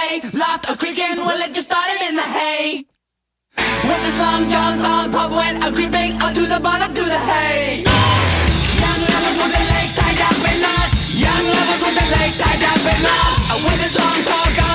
hay. Laughed a creaking, well it just started in the hay. With his long johns on, pub went a creeping up to the bottom to the hay. Young lovers with their legs tied up in knots. Young lovers with their legs tied up in knots. With his long tall gun.